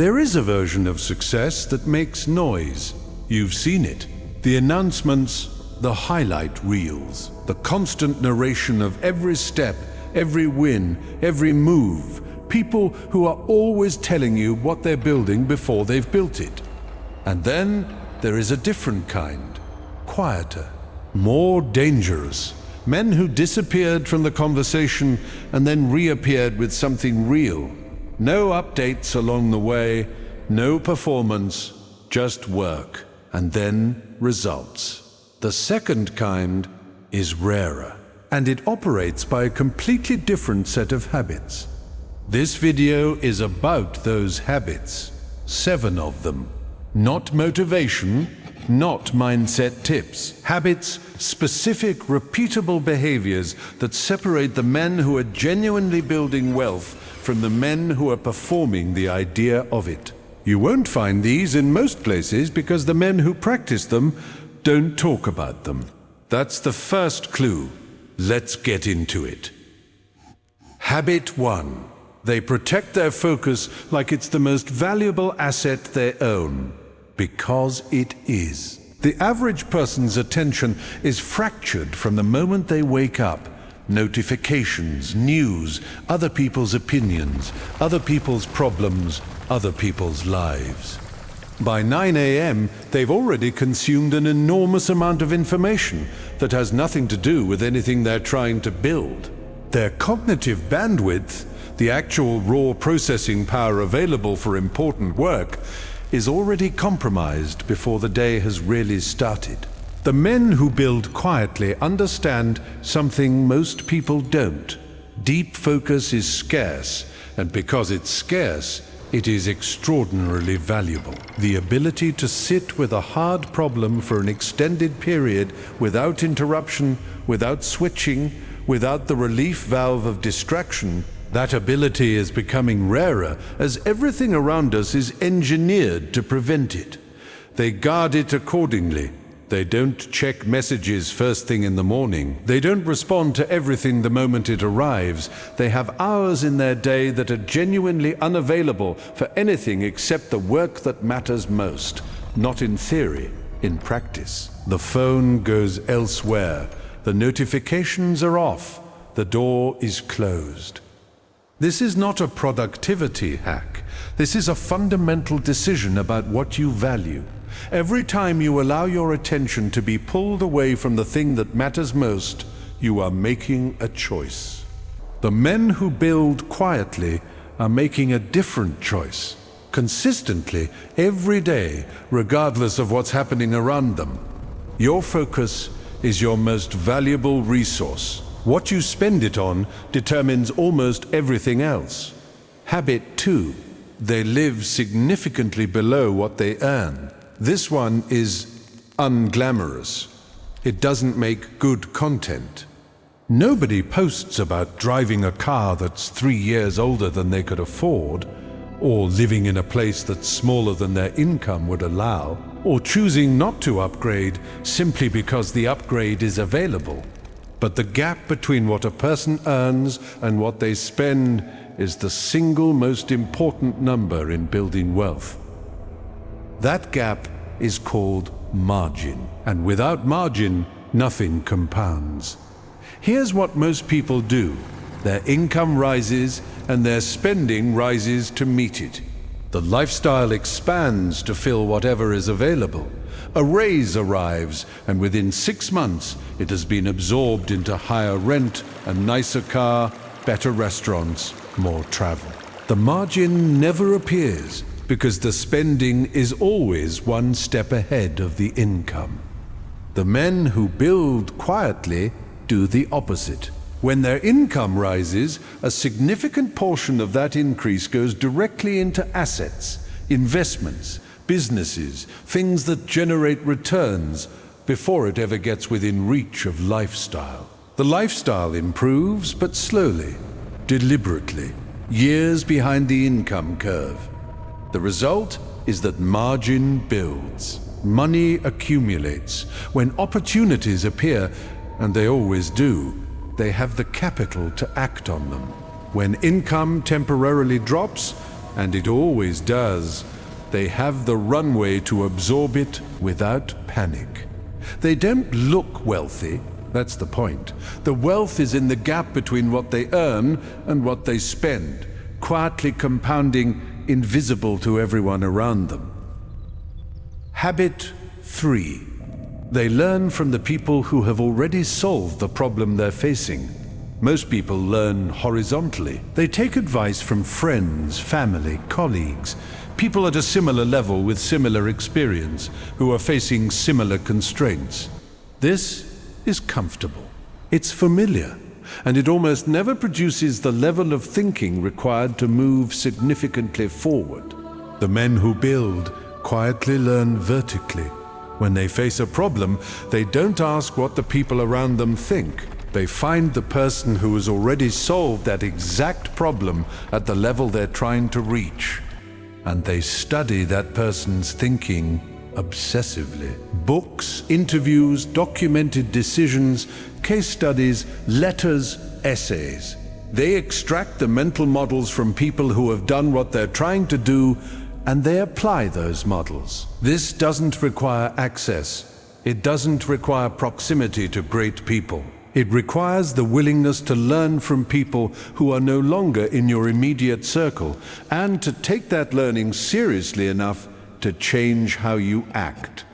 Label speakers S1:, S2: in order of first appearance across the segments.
S1: There is a version of success that makes noise. You've seen it. The announcements, the highlight reels, the constant narration of every step, every win, every move. People who are always telling you what they're building before they've built it. And then there is a different kind, quieter, more dangerous. Men who disappeared from the conversation and then reappeared with something real. No updates along the way, no performance, just work, and then results. The second kind is rarer, and it operates by a completely different set of habits. This video is about those habits, 7 of them. Not motivation, not mindset tips. Habits, specific, repeatable behaviors that separate the men who are genuinely building wealth from the men who are performing the idea of it. You won't find these in most places because the men who practice them don't talk about them. That's the first clue. Let's get into it. Habit 1. They protect their focus like it's the most valuable asset they own. Because it is. The average person's attention is fractured from the moment they wake up. Notifications, news, other people's opinions, other people's problems, other people's lives. By 9 a.m., they've already consumed an enormous amount of information that has nothing to do with anything they're trying to build. Their cognitive bandwidth, the actual raw processing power available for important work, is already compromised before the day has really started. The men who build quietly understand something most people don't. Deep focus is scarce, and because it's scarce, it is extraordinarily valuable. The ability to sit with a hard problem for an extended period without interruption, without switching, without the relief valve of distraction, that ability is becoming rarer as everything around us is engineered to prevent it. They guard it accordingly. They don't check messages first thing in the morning. They don't respond to everything the moment it arrives. They have hours in their day that are genuinely unavailable for anything except the work that matters most. Not in theory, in practice. The phone goes elsewhere. The notifications are off. The door is closed. This is not a productivity hack. This is a fundamental decision about what you value. Every time you allow your attention to be pulled away from the thing that matters most, you are making a choice. The men who build quietly are making a different choice, consistently, every day, regardless of what's happening around them. Your focus is your most valuable resource. What you spend it on determines almost everything else. Habit 2. They live significantly below what they earn. This one is unglamorous. It doesn't make good content. Nobody posts about driving a car that's 3 years older than they could afford, or living in a place that's smaller than their income would allow, or choosing not to upgrade simply because the upgrade is available. But the gap between what a person earns and what they spend is the single most important number in building wealth. That gap is called margin, and without margin, nothing compounds. Here's what most people do. Their income rises and their spending rises to meet it. The lifestyle expands to fill whatever is available. A raise arrives, and within 6 months, it has been absorbed into higher rent, a nicer car, better restaurants, more travel. The margin never appears because the spending is always one step ahead of the income. The men who build quietly do the opposite. When their income rises, a significant portion of that increase goes directly into assets, investments, businesses, things that generate returns before it ever gets within reach of lifestyle. The lifestyle improves, but slowly, deliberately, years behind the income curve. The result is that margin builds. Money accumulates. When opportunities appear, and they always do, they have the capital to act on them. When income temporarily drops, and it always does, they have the runway to absorb it without panic. They don't look wealthy, that's the point. The wealth is in the gap between what they earn and what they spend, quietly compounding, invisible to everyone around them. Habit 3. They learn from the people who have already solved the problem they're facing. Most people learn horizontally. They take advice from friends, family, colleagues, people at a similar level with similar experience, who are facing similar constraints. This is comfortable. It's familiar, and it almost never produces the level of thinking required to move significantly forward. The men who build quietly learn vertically. When they face a problem, they don't ask what the people around them think. They find the person who has already solved that exact problem at the level they're trying to reach. And they study that person's thinking obsessively. Books, interviews, documented decisions, case studies, letters, essays. They extract the mental models from people who have done what they're trying to do, and they apply those models. This doesn't require access. It doesn't require proximity to great people. It requires the willingness to learn from people who are no longer in your immediate circle, and to take that learning seriously enough to change how you act.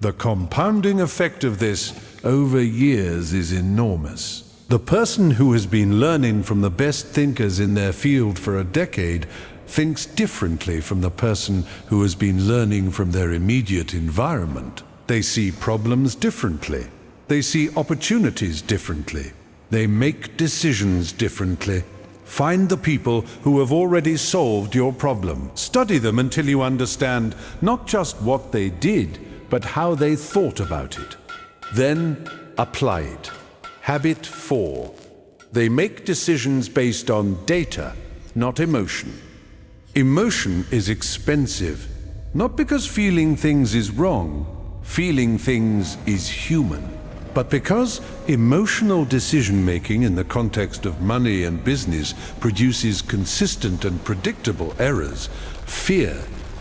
S1: The compounding effect of this over years is enormous. The person who has been learning from the best thinkers in their field for a decade thinks differently from the person who has been learning from their immediate environment. They see problems differently. They see opportunities differently. They make decisions differently. Find the people who have already solved your problem. Study them until you understand not just what they did, but how they thought about it. Then apply it. Habit 4. They make decisions based on data, not emotion. Emotion is expensive, not because feeling things is wrong. Feeling things is human. But because emotional decision-making in the context of money and business produces consistent and predictable errors, fear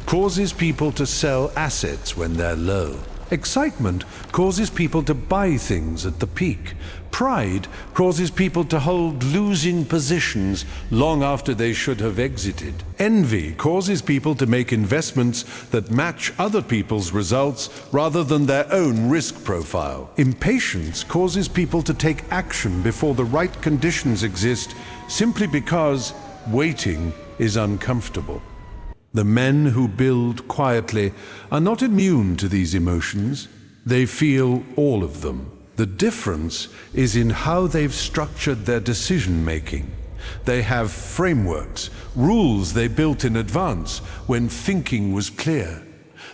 S1: causes people to sell assets when they're low. Excitement causes people to buy things at the peak. Pride causes people to hold losing positions long after they should have exited. Envy causes people to make investments that match other people's results rather than their own risk profile. Impatience causes people to take action before the right conditions exist, simply because waiting is uncomfortable. The men who build quietly are not immune to these emotions. They feel all of them. The difference is in how they've structured their decision-making. They have frameworks, rules they built in advance when thinking was clear,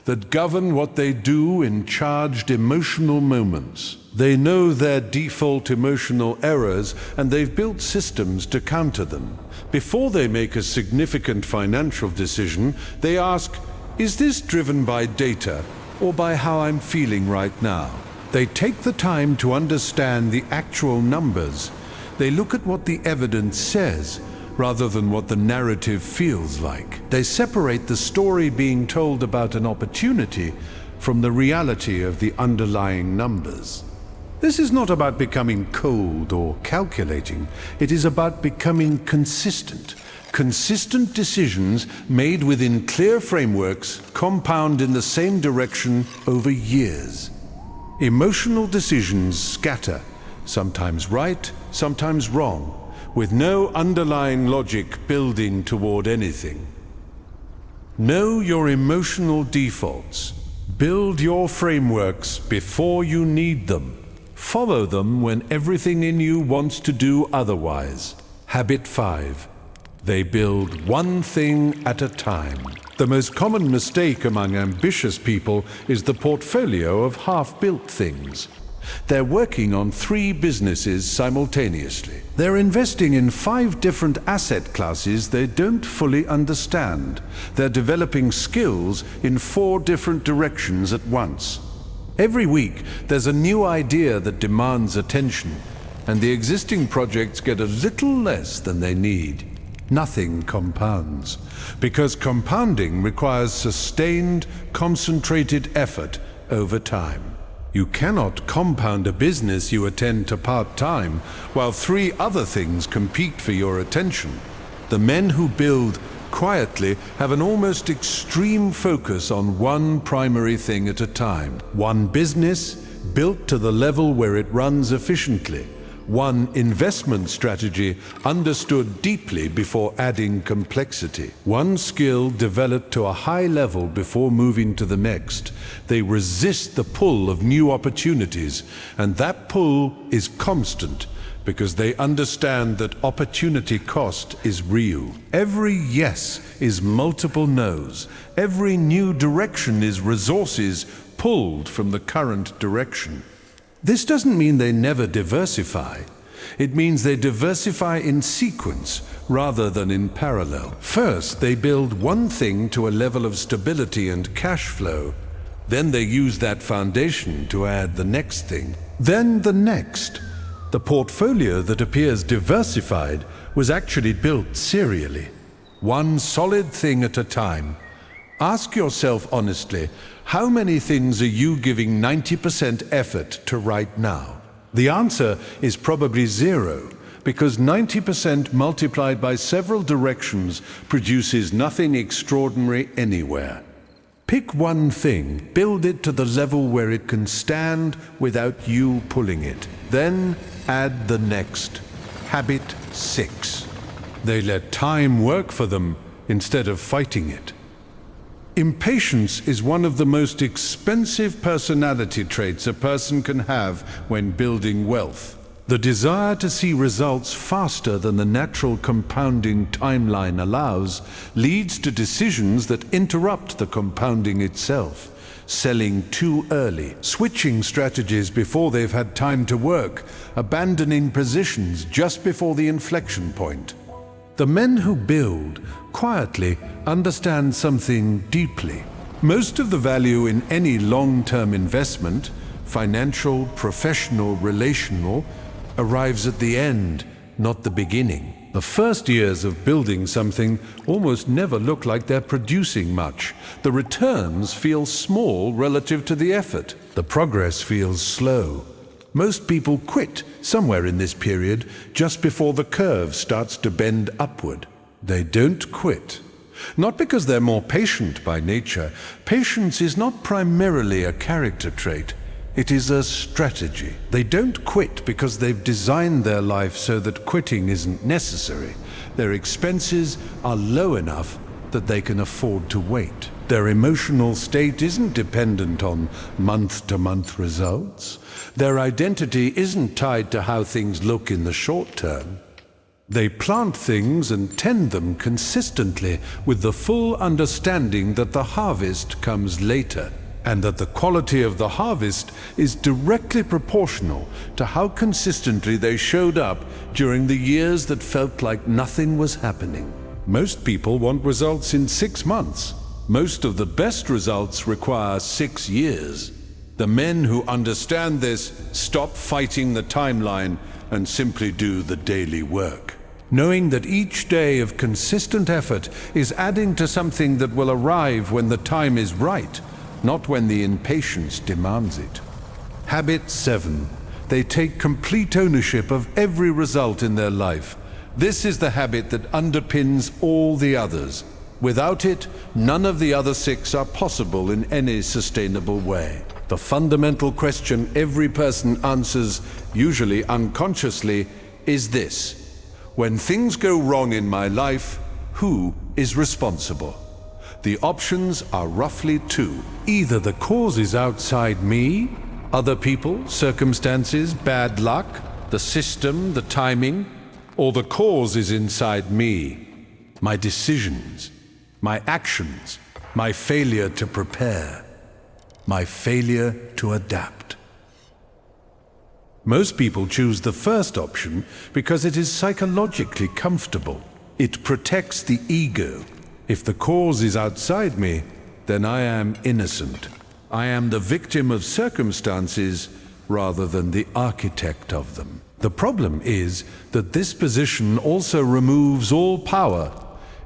S1: that govern what they do in charged emotional moments. They know their default emotional errors, and they've built systems to counter them. Before they make a significant financial decision, they ask, is this driven by data or by how I'm feeling right now? They take the time to understand the actual numbers. They look at what the evidence says rather than what the narrative feels like. They separate the story being told about an opportunity from the reality of the underlying numbers. This is not about becoming cold or calculating. It is about becoming consistent. Consistent decisions made within clear frameworks compound in the same direction over years. Emotional decisions scatter, sometimes right, sometimes wrong, with no underlying logic building toward anything. Know your emotional defaults. Build your frameworks before you need them. Follow them when everything in you wants to do otherwise. Habit 5. They build one thing at a time. The most common mistake among ambitious people is the portfolio of half-built things. They're working on 3 businesses simultaneously. They're investing in 5 different asset classes they don't fully understand. They're developing skills in 4 different directions at once. Every week, there's a new idea that demands attention, and the existing projects get a little less than they need. nothing compounds, because compounding requires sustained, concentrated effort over time. You cannot compound a business you attend to part-time while 3 other things compete for your attention. The men who build quietly have an almost extreme focus on one primary thing at a time. One business built to the level where it runs efficiently. One investment strategy understood deeply before adding complexity. One skill developed to a high level before moving to the next. They resist the pull of new opportunities, and that pull is constant because they understand that opportunity cost is real. Every yes is multiple no's. Every new direction is resources pulled from the current direction. This doesn't mean they never diversify. It means they diversify in sequence rather than in parallel. First, they build one thing to a level of stability and cash flow. Then they use that foundation to add the next thing. Then the next. The portfolio that appears diversified was actually built serially. One solid thing at a time. Ask yourself honestly, how many things are you giving 90% effort to right now? The answer is probably 0, because 90% multiplied by several directions produces nothing extraordinary anywhere. Pick one thing, build it to the level where it can stand without you pulling it. Then add the next. Habit 6. They let time work for them instead of fighting it. Impatience is one of the most expensive personality traits a person can have when building wealth. The desire to see results faster than the natural compounding timeline allows leads to decisions that interrupt the compounding itself. Selling too early, switching strategies before they've had time to work, abandoning positions just before the inflection point. The men who build quietly understand something deeply. Most of the value in any long-term investment, financial, professional, relational, arrives at the end, not the beginning. The first years of building something almost never look like they're producing much. The returns feel small relative to the effort. The progress feels slow. Most people quit somewhere in this period, just before the curve starts to bend upward. They don't quit. Not because they're more patient by nature. Patience is not primarily a character trait. It is a strategy. They don't quit because they've designed their life so that quitting isn't necessary. Their expenses are low enough that they can afford to wait. Their emotional state isn't dependent on month-to-month results. Their identity isn't tied to how things look in the short term. They plant things and tend them consistently with the full understanding that the harvest comes later, and that the quality of the harvest is directly proportional to how consistently they showed up during the years that felt like nothing was happening. Most people want results in 6 months. Most of the best results require 6 years. The men who understand this stop fighting the timeline and simply do the daily work, knowing that each day of consistent effort is adding to something that will arrive when the time is right, not when the impatience demands it. Habit 7. They take complete ownership of every result in their life. This is the habit that underpins all the others. Without it, none of the other 6 are possible in any sustainable way. The fundamental question every person answers, usually unconsciously, is this: when things go wrong in my life, who is responsible? The options are roughly 2. Either the cause is outside me, other people, circumstances, bad luck, the system, the timing, or the cause is inside me, my decisions, my actions, my failure to prepare, my failure to adapt. Most people choose the first option because it is psychologically comfortable. It protects the ego. If the cause is outside me, then I am innocent. I am the victim of circumstances rather than the architect of them. The problem is that this position also removes all power.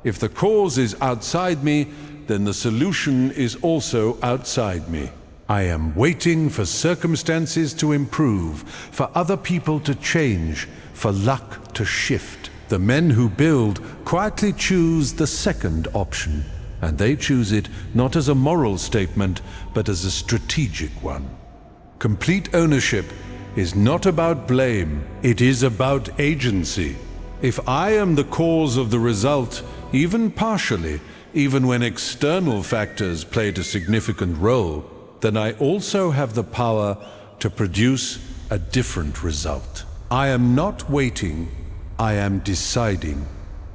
S1: If the cause is outside me, then the solution is also outside me. I am waiting for circumstances to improve, for other people to change, for luck to shift. The men who build quietly choose the second option, and they choose it not as a moral statement, but as a strategic one. Complete ownership is not about blame, it is about agency. If I am the cause of the result, even partially, even when external factors played a significant role, then I also have the power to produce a different result. I am not waiting, I am deciding.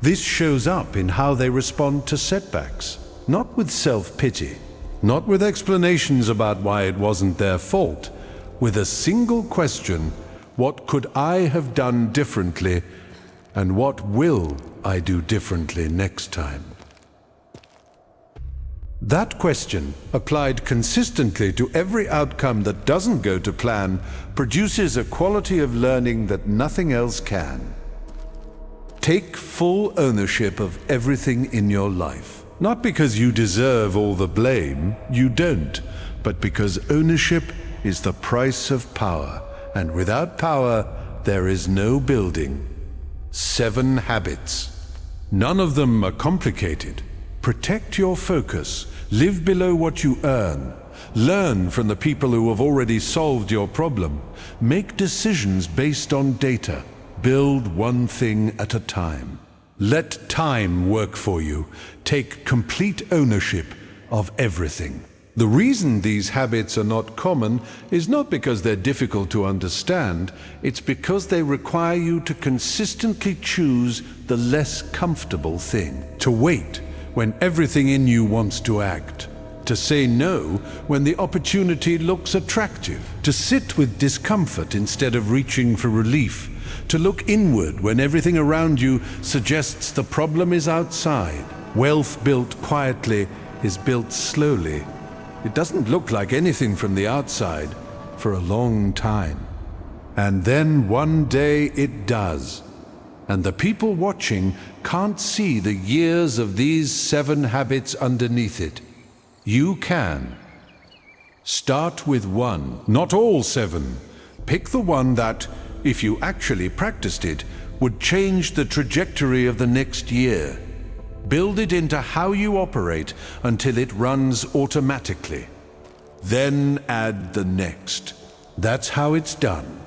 S1: This shows up in how they respond to setbacks, not with self-pity, not with explanations about why it wasn't their fault, with a single question: what could I have done differently, and what will I do differently next time? That question, applied consistently to every outcome that doesn't go to plan, produces a quality of learning that nothing else can. Take full ownership of everything in your life. Not because you deserve all the blame, you don't, but because ownership is the price of power, and without power, there is no building. 7 habits. None of them are complicated. Protect your focus. Live below what you earn. Learn from the people who have already solved your problem. Make decisions based on data. Build one thing at a time. Let time work for you. Take complete ownership of everything. The reason these habits are not common is not because they're difficult to understand, it's because they require you to consistently choose the less comfortable thing. To wait when everything in you wants to act. To say no when the opportunity looks attractive. To sit with discomfort instead of reaching for relief. To look inward when everything around you suggests the problem is outside. Wealth built quietly is built slowly. It doesn't look like anything from the outside for a long time. And then one day it does. And the people watching can't see the years of these 7 habits underneath it. You can. Start with 1, not all 7. Pick the one that, if you actually practiced it, would change the trajectory of the next year. Build it into how you operate until it runs automatically. Then add the next. That's how it's done.